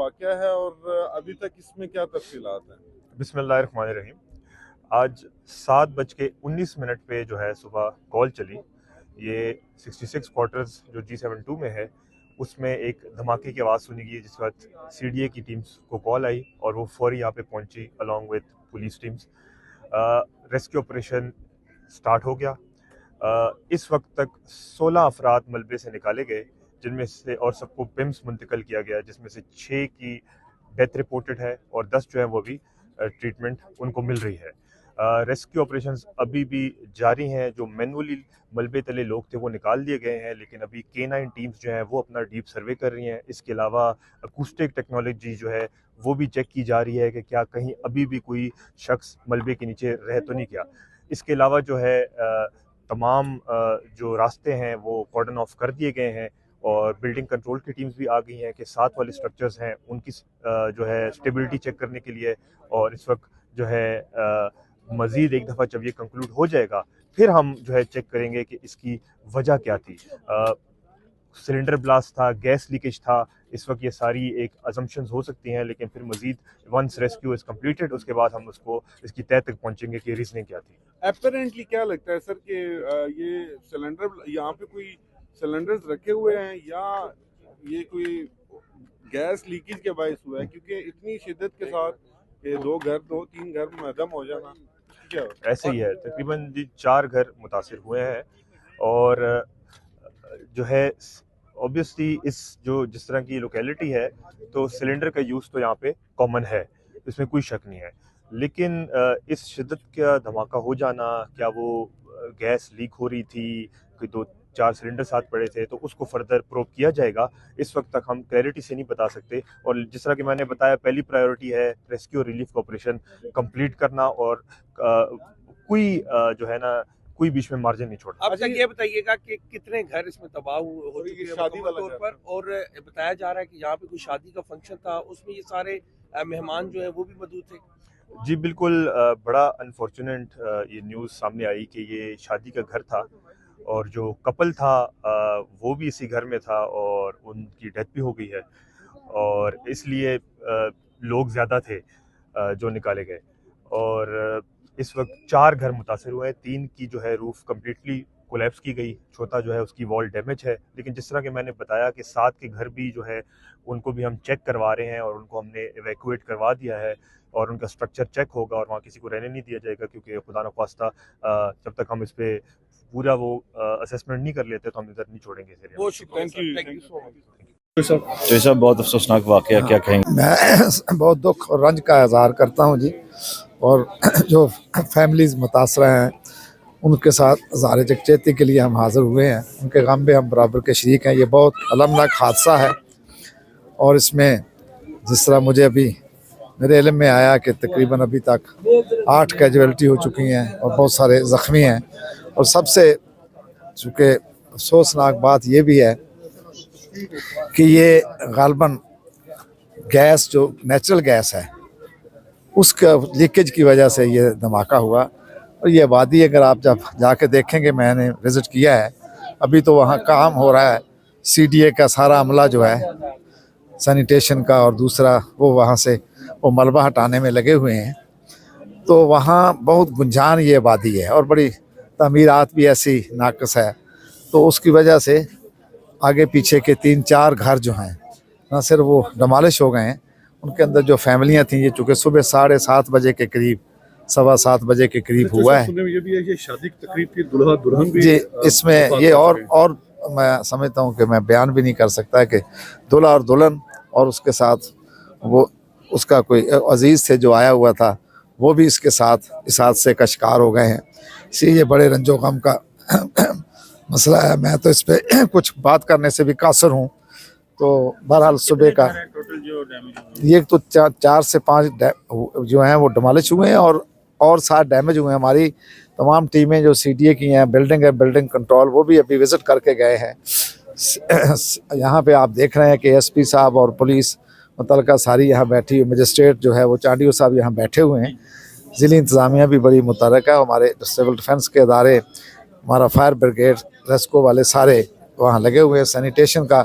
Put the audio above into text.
واقعہ ہے اور ابھی تک اس میں کیا تفصیلات ہیں؟ بسم اللہ الرحمن الرحیم۔ آج 7:19 پہ جو ہے صبح کال چلی، یہ 66 کوارٹرز جو G72 میں ہے اس میں ایک دھماکے کی آواز سنی گئی، جس وقت CDA کی ٹیمز کو کال آئی اور وہ فوری یہاں پہ پہنچی along with police teams. Rescue operation start ہو گیا۔ اس وقت تک 16 افراد ملبے سے نکالے گئے، جن میں سے اور سب کو پمس منتقل کیا گیا، جس میں سے 6 کی ڈیتھ رپورٹڈ ہے اور 10 جو ہیں وہ بھی ٹریٹمنٹ ان کو مل رہی ہے۔ ریسکیو آپریشنز ابھی بھی جاری ہیں۔ جو مینولی ملبے تلے لوگ تھے وہ نکال دیے گئے ہیں، لیکن ابھی K9 ٹیمز جو ہیں وہ اپنا ڈیپ سروے کر رہی ہیں۔ اس کے علاوہ اکوسٹک ٹیکنالوجی جو ہے وہ بھی چیک کی جا رہی ہے کہ کیا کہیں ابھی بھی کوئی شخص ملبے کے نیچے رہ تو نہیں گیا۔ اس کے علاوہ جو ہے تمام جو راستے ہیں وہ کارڈن آف کر دیے گئے ہیں اور بلڈنگ کنٹرول کی ٹیمز بھی آ گئی ہیں کہ ساتھ والے سٹرکچرز ہیں ان کی جو ہے اسٹیبلٹی چیک کرنے کے لیے، اور اس وقت جو ہے مزید ایک دفعہ جب یہ کنکلوڈ ہو جائے گا پھر ہم جو ہے چیک کریں گے کہ اس کی وجہ کیا تھی۔ سلنڈر بلاسٹ تھا، گیس لیکیج تھا، اس وقت یہ ساری ایک ازمپشنز ہو سکتی ہیں، لیکن پھر مزید ونس ریسکیو از کمپلیٹڈ اس کے بعد ہم اس کی تہہ تک پہنچیں گے کہ ریزننگ کیا تھی۔ اپیرنٹلی کیا لگتا ہے سر کہ یہ سلنڈر یہاں پہ کوئی سلنڈرز رکھے ہوئے ہیں یا یہ کوئی گیس لیکیج کے باعث ہوا ہے؟ کیونکہ اتنی شدت کے ساتھ کہ 2-3 گھر منہدم ہو جانا کیا ایسے ہی ہے۔ تقریباً 4 گھر متاثر ہوئے ہیں اور جو ہے اوبیسلی جس طرح کی لوکیلٹی ہے تو سلنڈر کا یوز تو یہاں پہ کامن ہے، اس میں کوئی شک نہیں ہے، لیکن اس شدت کا دھماکہ ہو جانا، کیا وہ گیس لیک ہو رہی تھی، کوئی 2-4 سلنڈر ساتھ پڑے تھے، تو اس کو فردر پروب کیا جائے گا۔ اس وقت تک ہم کلیئرٹی سے نہیں بتا سکتے، اور جس طرح کہ میں نے بتایا پہلی پرائیورٹی ہے ریسکیو ریلیف آپریشن کمپلیٹ کرنا، اور کوئی جو ہے نا کوئی بیچ میں مارجن نہیں چھوڑنا۔ اب تک یہ بتائیے گا کہ کتنے گھر اس میں تباہ ہو چکے ہیں شادی مکمل والا طور پر، اور بتایا جا رہا ہے کہ یہاں پہ کوئی شادی کا فنکشن تھا، اس میں یہ سارے مہمان جو ہیں وہ بھی موجود تھے۔ جی بالکل، بڑا انفارچونیٹ یہ نیوز سامنے آئی کہ یہ شادی کا گھر تھا اور جو کپل تھا وہ بھی اسی گھر میں تھا اور ان کی ڈیتھ بھی ہو گئی ہے، اور اس لیے لوگ زیادہ تھے جو نکالے گئے، اور اس وقت 4 گھر متاثر ہوئے ہیں۔ 3 کی جو ہے روف کمپلیٹلی کولیپس کی گئی، چوتھا جو ہے اس کی وال ڈیمیج ہے، لیکن جس طرح کہ میں نے بتایا کہ 7 کے گھر بھی جو ہے ان کو بھی ہم چیک کروا رہے ہیں اور ان کو ہم نے ایویکویٹ کروا دیا ہے، اور ان کا سٹرکچر چیک ہوگا اور وہاں کسی کو رہنے نہیں دیا جائے گا، کیونکہ خدا نخواستہ جب تک ہم اس پہ پورا وہ اسیسمنٹ نہیں کر لیتے تو ہم ادھر نہیں چھوڑیں گے۔ بہت شکریہ Thank you so much. تو صاحب بہت افسوسناک واقعہ، کیا کہیں گے؟ میں بہت دکھ اور رنج کا اظہار کرتا ہوں جی، اور جو فیملیز متاثرہ ہیں ان کے ساتھ اظہار یکجہتی کے لیے ہم حاضر ہوئے ہیں، ان کے غم میں ہم برابر کے شریک ہیں۔ یہ بہت المناک حادثہ ہے، اور اس میں جس طرح مجھے ابھی میرے علم میں آیا کہ تقریباً ابھی تک 8 کیجویلٹی ہو چکی ہیں اور بہت سارے زخمی ہیں، اور سب سے چونکہ افسوسناک بات یہ بھی ہے کہ یہ غالباً گیس جو نیچرل گیس ہے اس کا لیکیج کی وجہ سے یہ دھماکہ ہوا۔ اور یہ وادی اگر آپ جب جا کے دیکھیں گے، میں نے وزٹ کیا ہے، ابھی تو وہاں کام ہو رہا ہے، CDA کا سارا عملہ جو ہے سینیٹیشن کا اور دوسرا وہ وہاں سے وہ ملبہ ہٹانے میں لگے ہوئے ہیں، تو وہاں بہت گنجان یہ وادی ہے اور بڑی تعمیرات بھی ایسی ناقص ہے، تو اس کی وجہ سے آگے پیچھے کے 3-4 گھر جو ہیں نہ صرف وہ ڈمالش ہو گئے ہیں، ان کے اندر جو فیملیاں تھیں، یہ چونکہ صبح 7:30 بجے کے قریب 7:15 بجے کے قریب ہوا ہے یہ شادی کی تقریب کی دلہا دلہن بھی جی۔ اس میں یہ اور میں سمجھتا ہوں کہ میں بیان بھی نہیں کر سکتا کہ دلہا اور دلہن اور اس کے ساتھ وہ اس کا کوئی عزیز تھے جو آیا ہوا تھا، وہ بھی اس کے ساتھ اس حادثے کا شکار ہو گئے ہیں۔ اسی لیے بڑے رنج و غم کا مسئلہ ہے، میں تو اس پہ کچھ بات کرنے سے بھی قاصر ہوں۔ تو بہرحال صبح کا یہ تو 4 سے 5 جو ہیں وہ ڈمالش ہوئے ہیں، اور 7 ڈیمیج ہوئے ہیں۔ ہماری تمام ٹیمیں جو CDA کی ہیں، بلڈنگ ہے بلڈنگ کنٹرول، وہ بھی ابھی وزٹ کر کے گئے ہیں۔ یہاں پہ آپ دیکھ رہے ہیں کہ SP صاحب اور پولیس متعلقہ ساری یہاں بیٹھی، مجسٹریٹ جو ہے وہ چانڈیو صاحب یہاں بیٹھے ہوئے ہیں، ضلعی انتظامیہ بھی بڑی متحرک ہے، ہمارے سول ڈیفنس کے ادارے، ہمارا فائر بریگیڈ، ریسکو والے سارے وہاں لگے ہوئے ہیں، سینیٹیشن کا